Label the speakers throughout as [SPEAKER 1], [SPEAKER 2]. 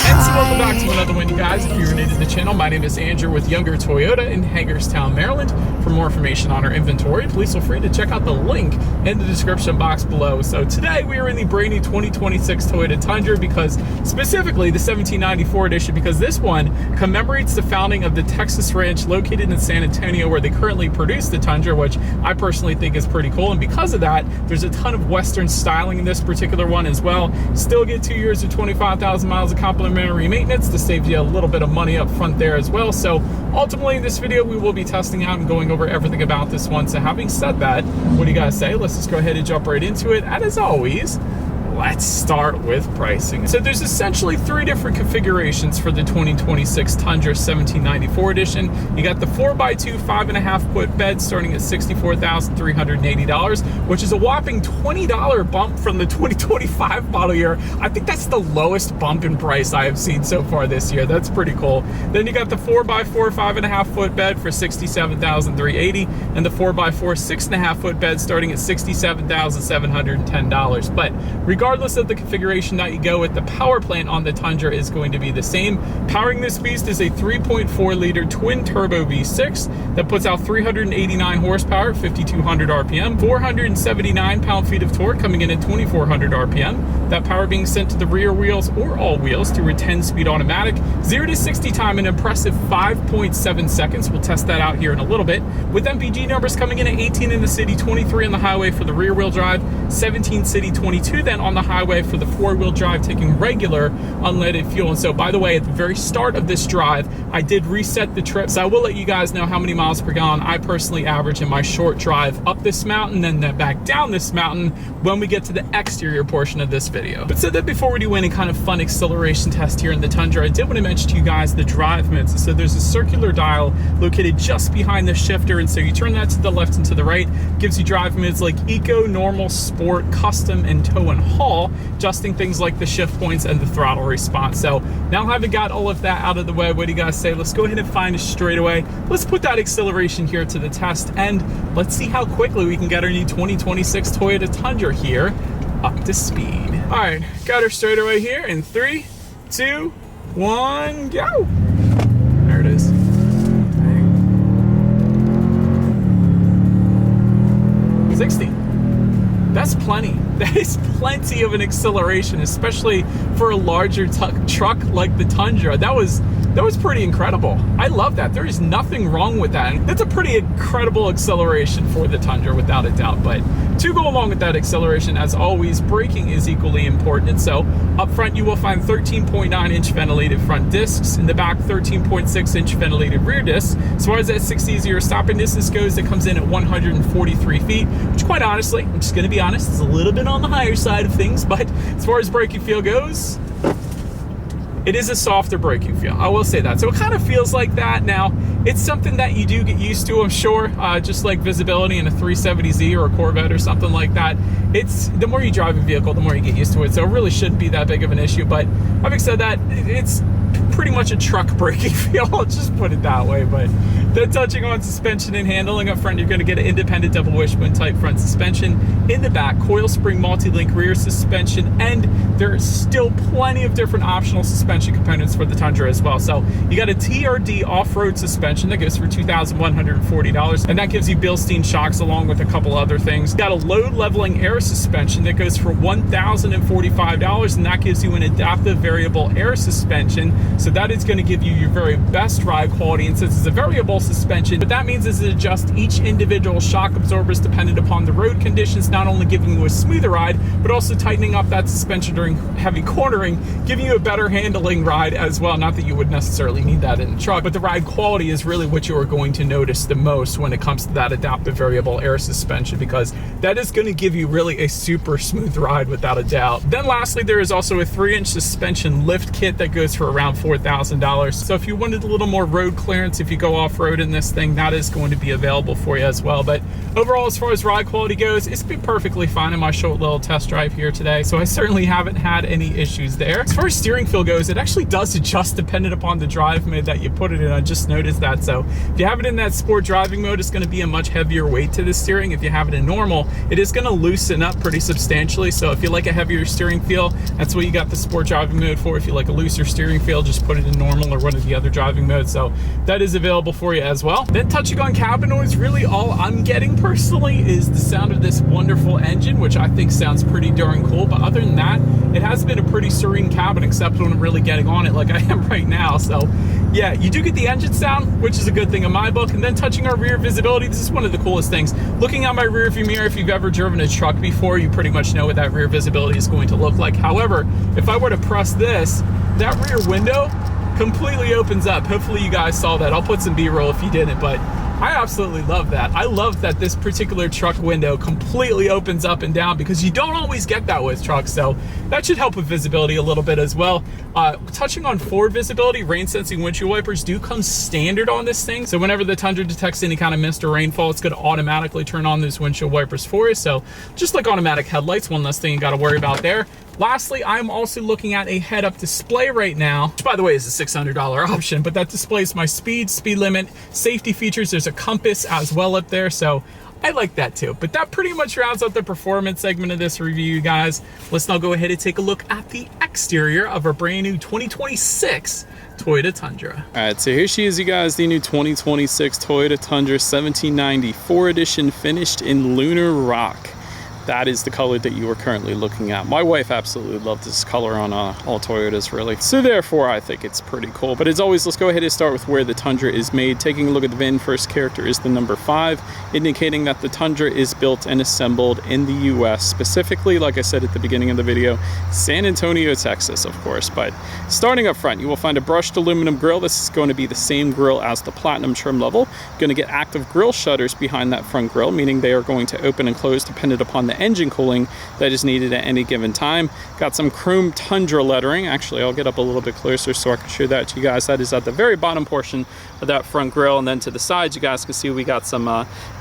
[SPEAKER 1] So welcome back to another one, you guys. If you're new to the channel, my name is Andrew with Younger Toyota in Hagerstown, Maryland. For more information on our inventory, please feel free to check out the link in the description box below. So today we are in the brand new 2026 Toyota Tundra, because specifically the 1794 edition, because this one commemorates the founding of the Texas ranch located in San Antonio, where they currently produce the Tundra, which I personally think is pretty cool. And because of that, there's a ton of Western styling in this particular one as well. Still get 2 years or 25,000 miles of complimentary maintenance to save you a little bit of money up front there as well. So ultimately in this video we will be testing out and going over everything about this one. So having said that, what do you guys say? Let's just go ahead and jump right into it. And as always, let's start with pricing. So there's essentially three different configurations for the 2026 Tundra 1794 edition. You got the 4x2 5.5 foot bed starting at $64,380, which is a whopping $20 bump from the 2025 model year. I think that's the lowest bump in price I have seen so far this year. That's pretty cool. Then you got the 4x4 5.5 foot bed for $67,380, and the 4x4 6.5 foot bed starting at $67,710. But regardless of the configuration that you go with, the power plant on the Tundra is going to be the same. Powering this beast is a 3.4 liter twin turbo V6 that puts out 389 horsepower, 5,200 RPM, 479 pound-feet of torque coming in at 2,400 RPM. That power being sent to the rear wheels or all wheels through a 10-speed automatic. 0 to 60 time an impressive 5.7 seconds. We'll test that out here in a little bit. With MPG numbers coming in at 18 in the city, 23 on the highway for the rear-wheel drive, 17 city, 22 then on the highway for the four-wheel drive, taking regular unleaded fuel. And so, by the way, at the very start of this drive, I did reset the trip, so I will let you guys know how many miles per gallon I personally average in my short drive up this mountain and then back down this mountain when we get to the exterior portion of this video. But so that before we do any kind of fun acceleration test here in the Tundra, I did want to mention to you guys the drive modes. So there's a circular dial located just behind the shifter, and so you turn that to the left and to the right, gives you drive modes like Eco, Normal, Sport, Custom, and Tow and Haul, adjusting things like the shift points and the throttle response. So now having got all of that out of the way, what do you guys say? Let's go ahead and find a straightaway. Let's put that acceleration here to the test, and let's see how quickly we can get our new 2026 Toyota Tundra here up to speed. All right, got our straightaway here in 3, 2, 1, go. There it is. 60. That's plenty. That is plenty of an acceleration, especially for a larger truck like the Tundra. That was pretty incredible. I love that. There is nothing wrong with that. That's a pretty incredible acceleration for the Tundra, without a doubt. But to go along with that acceleration, as always, braking is equally important. And so up front, you will find 13.9-inch ventilated front discs. In the back, 13.6-inch ventilated rear discs. As far as that 6-0 stopping distance goes, it comes in at 143 feet, which quite honestly, I'm just going to be honest, is a little bit on the higher side of things. But as far as braking feel goes, it is a softer braking feel, I will say that. So it kind of feels like that. Now, it's something that you do get used to, I'm sure, just like visibility in a 370Z or a Corvette or something like that. It's the more you drive a vehicle, the more you get used to it. So it really shouldn't be that big of an issue. But having said that, it's pretty much a truck braking feel, I'll just put it that way. But then touching on suspension and handling, up front you're going to get an independent double wishbone type front suspension. In the back, coil spring multi-link rear suspension, and there's still plenty of different optional suspension components for the Tundra as well. So you got a TRD off-road suspension that goes for $2,140, and that gives you Bilstein shocks along with a couple other things. Got a load leveling air suspension that goes for $1,045, and that gives you an adaptive variable air suspension. So that is going to give you your very best ride quality, and since it's a variable suspension, what that means is it adjusts each individual shock absorbers dependent upon the road conditions, not only giving you a smoother ride, but also tightening up that suspension during heavy cornering, giving you a better handling ride as well. Not that you would necessarily need that in a truck, but the ride quality is really what you are going to notice the most when it comes to that adaptive variable air suspension, because that is going to give you really a super smooth ride without a doubt. Then lastly, there is also a 3-inch suspension lift kit that goes for around $4,000. $4,000. So if you wanted a little more road clearance, if you go off-road in this thing, that is going to be available for you as well. But overall, as far as ride quality goes, it's been perfectly fine in my short little test drive here today. So I certainly haven't had any issues there. As far as steering feel goes, it actually does adjust dependent upon the drive mode that you put it in. I just noticed that. So if you have it in that sport driving mode, it's going to be a much heavier weight to the steering. If you have it in normal, it is going to loosen up pretty substantially. So if you like a heavier steering feel, that's what you got the sport driving mode for. If you like a looser steering feel, just put it in normal or one of the other driving modes. So that is available for you as well. Then touching on cabin noise, really all I'm getting personally is the sound of this wonderful engine, which I think sounds pretty darn cool. But other than that, it has been a pretty serene cabin, except when I'm really getting on it like I am right now. So yeah, you do get the engine sound, which is a good thing in my book. And then touching our rear visibility, this is one of the coolest things. Looking out my rear view mirror, if you've ever driven a truck before, you pretty much know what that rear visibility is going to look like. However, if I were to press this, that rear window completely opens up. Hopefully you guys saw that. I'll put some B-roll if you didn't, but I absolutely love that. I love that this particular truck window completely opens up and down, because you don't always get that with trucks. So that should help with visibility a little bit as well. Touching on forward visibility, rain sensing windshield wipers do come standard on this thing. So whenever the Tundra detects any kind of mist or rainfall, it's going to automatically turn on those windshield wipers for you. So just like automatic headlights, one less thing you got to worry about there. Lastly, I'm also looking at a head-up display right now, which by the way is a $600 option, but that displays my speed limit, safety features. There's a compass as well up there, so I like that too. But that pretty much rounds out the performance segment of this review, you guys. Let's now go ahead and take a look at the exterior of our brand new 2026 Toyota Tundra. All right, so here she is, you guys, the new 2026 Toyota Tundra 1794 edition, finished in Lunar Rock. That is the color that you are currently looking at. My wife absolutely loved this color on all Toyotas, really. So therefore, I think it's pretty cool. But as always, let's go ahead and start with where the Tundra is made. Taking a look at the VIN, first character is the number 5, indicating that the Tundra is built and assembled in the US, specifically, like I said at the beginning of the video, San Antonio, Texas, of course. But starting up front, you will find a brushed aluminum grille. This is going to be the same grille as the Platinum trim level. You're going to get active grille shutters behind that front grille, meaning they are going to open and close dependent upon the engine cooling that is needed at any given time. Got some chrome Tundra lettering. Actually, I'll get up a little bit closer so I can show that to you guys. That is at the very bottom portion of that front grille, and then to the sides you guys can see we got some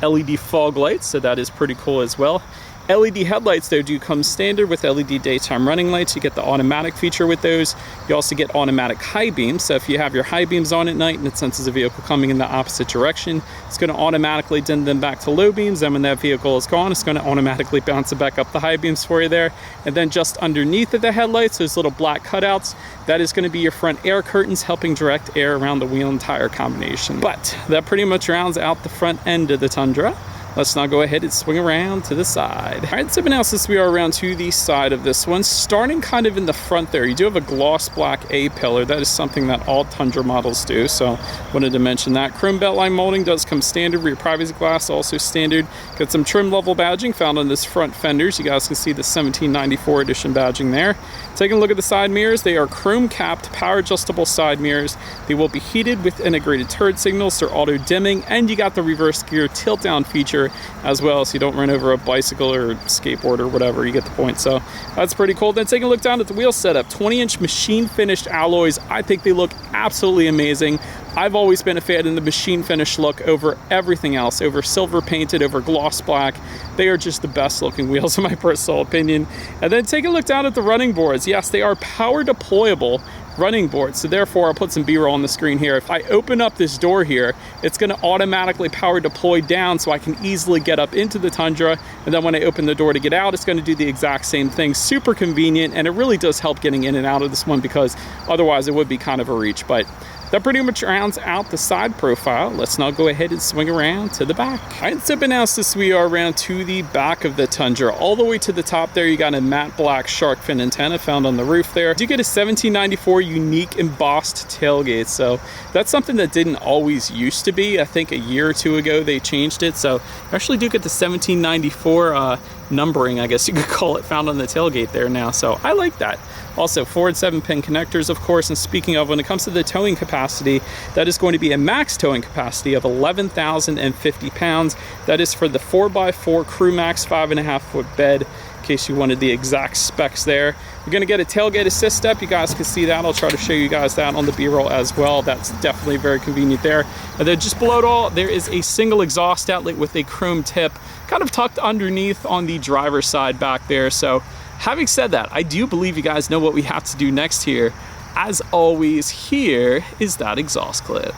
[SPEAKER 1] LED fog lights, so that is pretty cool as well. LED headlights though do come standard with LED daytime running lights. You get the automatic feature with those. You also get automatic high beams. So if you have your high beams on at night and it senses a vehicle coming in the opposite direction, it's going to automatically dim them back to low beams. And when that vehicle is gone, it's going to automatically bounce it back up the high beams for you there. And then just underneath of the headlights, those little black cutouts, that is going to be your front air curtains, helping direct air around the wheel and tire combination. But that pretty much rounds out the front end of the Tundra. Let's now go ahead and swing around to the side. All right, so now since we are around to the side of this one, starting kind of in the front there, you do have a gloss black A-pillar. That is something that all Tundra models do, so wanted to mention that. Chrome beltline molding does come standard. Rear privacy glass also standard. Got some trim level badging found on this front fenders. You guys can see the 1794 edition badging there. Taking a look at the side mirrors, they are chrome capped, power adjustable side mirrors. They will be heated with integrated turret signals. They're auto dimming, and you got the reverse gear tilt down feature as well, so you don't run over a bicycle or skateboard or whatever. You get the point. So that's pretty cool. Then taking a look down at the wheel setup, 20-inch machine finished alloys. I think they look absolutely amazing. I've always been a fan of the machine finish look over everything else, over silver painted, over gloss black. They are just the best looking wheels in my personal opinion. And then take a look down at the running boards. Yes, they are power deployable running boards, so therefore I'll put some B-roll on the screen here. If I open up this door here, it's going to automatically power deploy down so I can easily get up into the Tundra, and then when I open the door to get out, it's going to do the exact same thing. Super convenient, and it really does help getting in and out of this one, because otherwise it would be kind of a reach. But that pretty much rounds out the side profile. Let's now go ahead and swing around to the back. All right, so now since we are around to the back of the Tundra, all the way to the top there, you got a matte black shark fin antenna found on the roof there. You get a 1794 unique embossed tailgate. So that's something that didn't always used to be. I think a year or two ago they changed it. So you actually do get the 1794 numbering, I guess you could call it, found on the tailgate there now. So I like that. Also, forward 7-pin connectors, of course. And speaking of, when it comes to the towing capacity, that is going to be a max towing capacity of 11,050 pounds. That is for the 4x4 Crew Max 5.5 foot bed, in case you wanted the exact specs there. You're going to get a tailgate assist step. You guys can see that. I'll try to show you guys that on the B-roll as well. That's definitely very convenient there. And then just below it all, there is a single exhaust outlet with a chrome tip, kind of tucked underneath on the driver's side back there. So having said that, I do believe you guys know what we have to do next here. As always, here is that exhaust clip.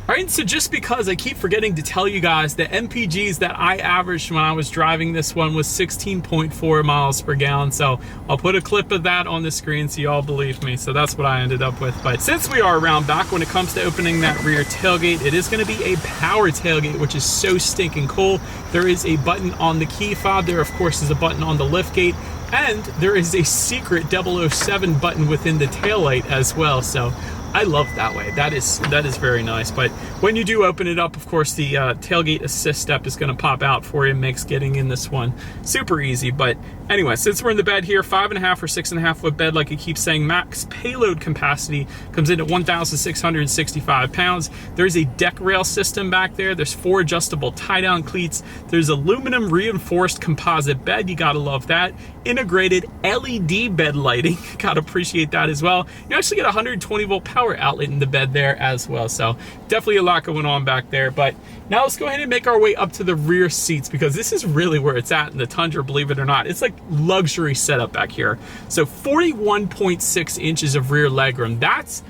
[SPEAKER 1] Alright, so just because I keep forgetting to tell you guys, the MPGs that I averaged when I was driving this one was 16.4 miles per gallon. So I'll put a clip of that on the screen so you all believe me. So that's what I ended up with. But since we are around back, when it comes to opening that rear tailgate, it is going to be a power tailgate, which is so stinking cool. There is a button on the key fob. There, of course, is a button on the lift gate. And there is a secret 007 button within the taillight as well. So I love that way. That is very nice. But when you do open it up, of course, the tailgate assist step is going to pop out for you. Makes getting in this one super easy. But anyway, since we're in the bed here, 5.5 or 6.5 foot bed, like I keep saying, max payload capacity comes in at 1,665 pounds. There's a deck rail system back there. There's 4 adjustable tie-down cleats. There's aluminum reinforced composite bed. You gotta love that. Integrated LED bed lighting. Gotta appreciate that as well. You actually get a 120 volt power outlet in the bed there as well. So definitely a lot going on back there. But now let's go ahead and make our way up to the rear seats, because this is really where it's at in the Tundra, believe it or not. It's like luxury setup back here. So 41.6 inches of rear legroom. That's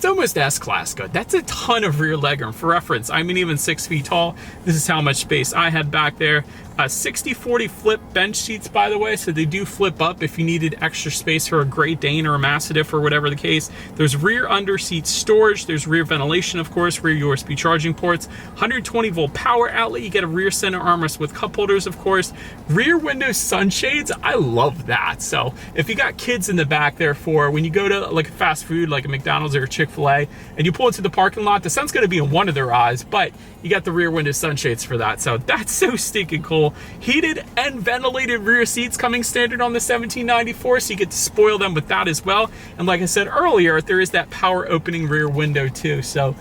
[SPEAKER 1] almost S-Class good. That's a ton of rear legroom. For reference, I'm even 6 feet tall. This is how much space I had back there. 60/40 flip bench seats, by the way, so they do flip up if you needed extra space for a Great Dane or a Mastiff or whatever the case. There's rear under seat storage. There's rear ventilation, of course, rear USB charging ports, 120 volt power outlet. You get a rear center armrest with cup holders, of course. Rear window sunshades. I love that. So if you got kids in the back there, for when you go to like fast food, like a McDonald's or a Chick-fil-A, and you pull into the parking lot, the sun's going to be in one of their eyes, but you got the rear window sunshades for that. So that's so stinking cool. Heated and ventilated rear seats coming standard on the 1794, so you get to spoil them with that as well. And like I said earlier, there is that power opening rear window too. So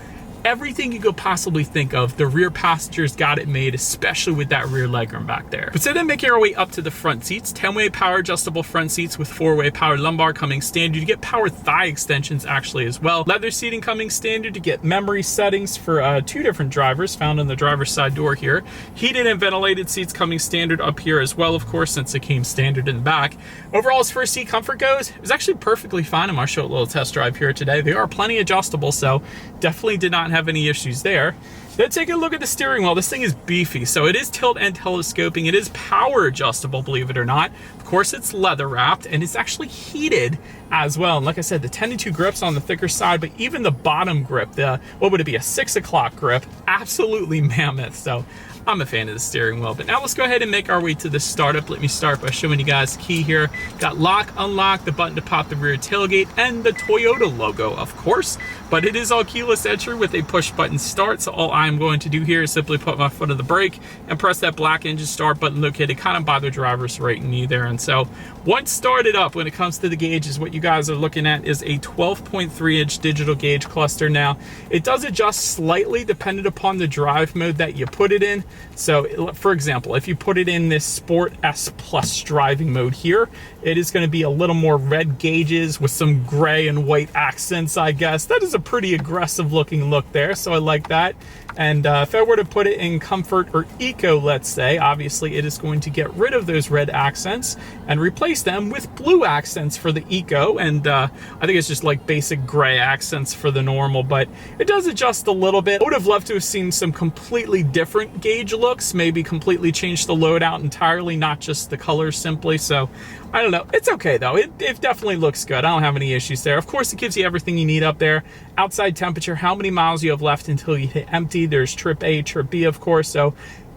[SPEAKER 1] everything you could possibly think of, the rear passengers got it made, especially with that rear legroom back there. But so then making our way up to the front seats, 10-way power adjustable front seats with 4-way power lumbar coming standard. You get power thigh extensions actually as well. Leather seating coming standard. You get memory settings for 2 different drivers found on the driver's side door here. Heated and ventilated seats coming standard up here as well, of course, since it came standard in the back. Overall, as far as seat comfort goes, it was actually perfectly fine in my short little test drive here today. They are plenty adjustable, so definitely did not have any issues there. Then take a look at the steering wheel. This thing is beefy. So it is tilt and telescoping. It is power adjustable, believe it or not. Of course, it's leather wrapped and it's actually heated as well. And like I said, the 10-2 grips on the thicker side, but even the bottom grip, the, what would it be, a 6 o'clock grip, absolutely mammoth. So I'm a fan of the steering wheel. But now let's go ahead and make our way to the startup. Let me start by showing you guys the key here. Got lock, unlock, the button to pop the rear tailgate, and the Toyota logo, of course. But it is all keyless entry with a push button start. So all I'm going to do here is simply put my foot on the brake and press that black engine start button located kind of by the driver's right knee there. And so once started up, when it comes to the gauges, what you guys are looking at is a 12.3-inch digital gauge cluster. Now, it does adjust slightly dependent upon the drive mode that you put it in. So for example, if you put it in this Sport S Plus driving mode here, it is going to be a little more red gauges with some gray and white accents, I guess. That is a pretty aggressive looking look there, so I like that. And if I were to put it in comfort or eco, let's say, obviously it is going to get rid of those red accents and replace them with blue accents for the eco. And I think it's just like basic gray accents for the normal, but it does adjust a little bit. I would have loved to have seen some completely different gauge looks, maybe completely change the load out entirely, not just the colors simply. So I don't know. It's okay though. It definitely looks good. I don't have any issues there. Of course, it gives you everything you need up there. Outside temperature, how many miles you have left until you hit empty. There's trip A, trip B, of course. So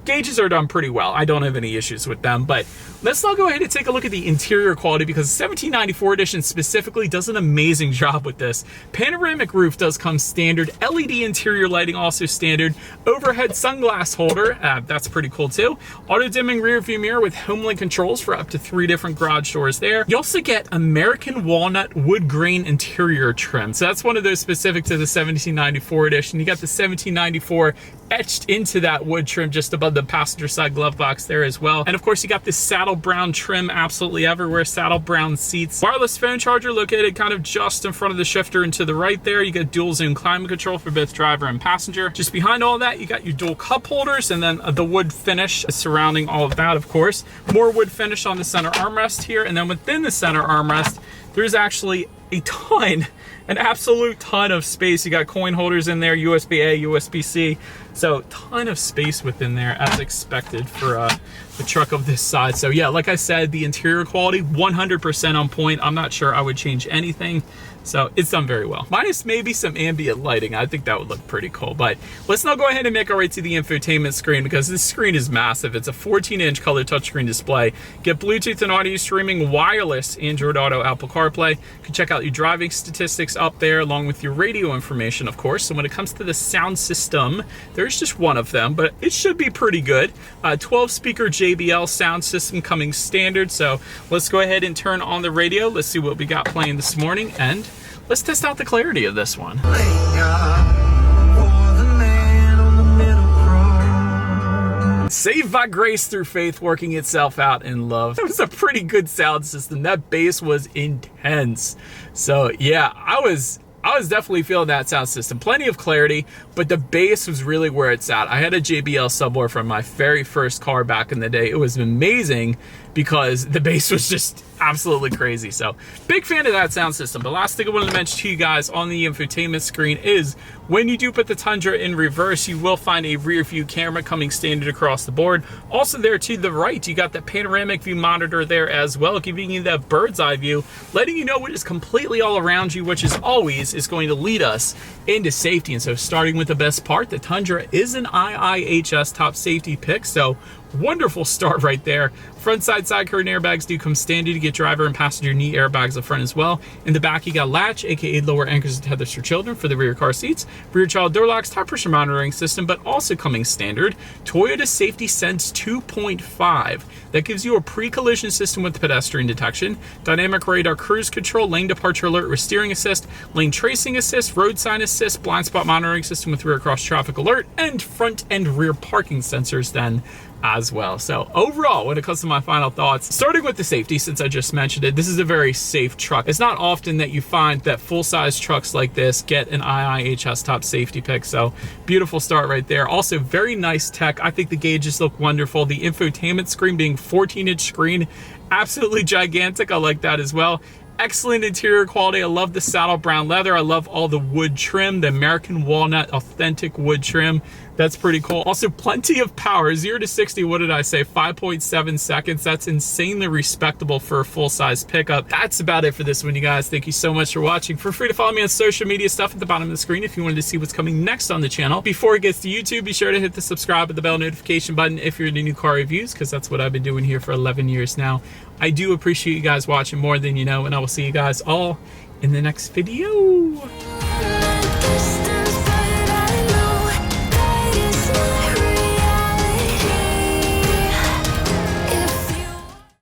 [SPEAKER 1] Gauges are done pretty well. I don't have any issues with them, but let's now go ahead and take a look at the interior quality, because the 1794 edition specifically does an amazing job with this. Panoramic roof does come standard, LED interior lighting also standard, overhead sunglass holder, that's pretty cool too. Auto dimming rear view mirror with HomeLink controls for up to 3 different garage doors there. You also get American walnut wood grain interior trim. So that's one of those specific to the 1794 edition. You got the 1794 etched into that wood trim just above the passenger side glove box there as well. And of course you got this saddle brown trim absolutely everywhere, saddle brown seats. Wireless phone charger located kind of just in front of the shifter and to the right there. You got dual zone climate control for both driver and passenger. Just behind all that, you got your dual cup holders, and then the wood finish surrounding all of that, of course. More wood finish on the center armrest here, and then within the center armrest, there's actually a ton, an absolute ton of space. You got coin holders in there, USB-A, USB-C, so ton of space within there as expected for a truck of this size. So yeah, like I said, the interior quality 100% on point. I'm not sure I would change anything. So it's done very well. Minus maybe some ambient lighting. I think that would look pretty cool. But let's now go ahead and make our way to the infotainment screen, because this screen is massive. It's a 14-inch color touchscreen display. Get Bluetooth and audio streaming, wireless Android Auto, Apple CarPlay. You can check out your driving statistics up there, along with your radio information, of course. So when it comes to the sound system, there's just one of them, but it should be pretty good. 12-speaker JBL sound system coming standard. So let's go ahead and turn on the radio. Let's see what we got playing this morning, and let's test out the clarity of this one. Saved by grace through faith, working itself out in love. It was a pretty good sound system. That bass was intense. So yeah, I was definitely feeling that sound system. Plenty of clarity, but the bass was really where it's at. I had a JBL subwoofer from my very first car back in the day. It was amazing because the bass was just absolutely crazy. So big fan of that sound system. The last thing I wanted to mention to you guys on the infotainment screen is when you do put the Tundra in reverse, you will find a rear view camera coming standard across the board. Also there to the right, you got the panoramic view monitor there as well, giving you that bird's eye view, letting you know what is completely all around you, which is always is going to lead us into safety. And so starting with the best part, the Tundra is an IIHS top safety pick. So wonderful start right there. Front side curtain airbags do come standard. You get driver and passenger knee airbags up front as well. In the back, you got latch, aka lower anchors and tethers for children for the rear car seats. Rear child door locks, tire pressure monitoring system, but also coming standard, Toyota Safety Sense 2.5. That gives you a pre-collision system with pedestrian detection, dynamic radar cruise control, lane departure alert with steering assist, lane tracing assist, road sign assist, blind spot monitoring system with rear cross traffic alert, and front and rear parking sensors then as well. So overall, when it comes to my final thoughts, starting with the safety, since I just mentioned it, this is a very safe truck. It's not often that you find that full-size trucks like this get an IIHS top safety pick. So beautiful start right there. Also very nice tech. I think the gauges look wonderful. The infotainment screen being 14-inch screen, absolutely gigantic. I like that as well. Excellent interior quality. I love the saddle brown leather. I love all the wood trim, the American walnut authentic wood trim. That's pretty cool. Also plenty of power. 0 to 60, what did I say? 5.7 seconds. That's insanely respectable for a full-size pickup. That's about it for this one, you guys. Thank you so much for watching. Feel free to follow me on social media stuff at the bottom of the screen if you wanted to see what's coming next on the channel. Before it gets to YouTube, be sure to hit the subscribe and the bell notification button if you're into new car reviews, because that's what I've been doing here for 11 years now. I do appreciate you guys watching more than you know, and I will see you guys all in the next video.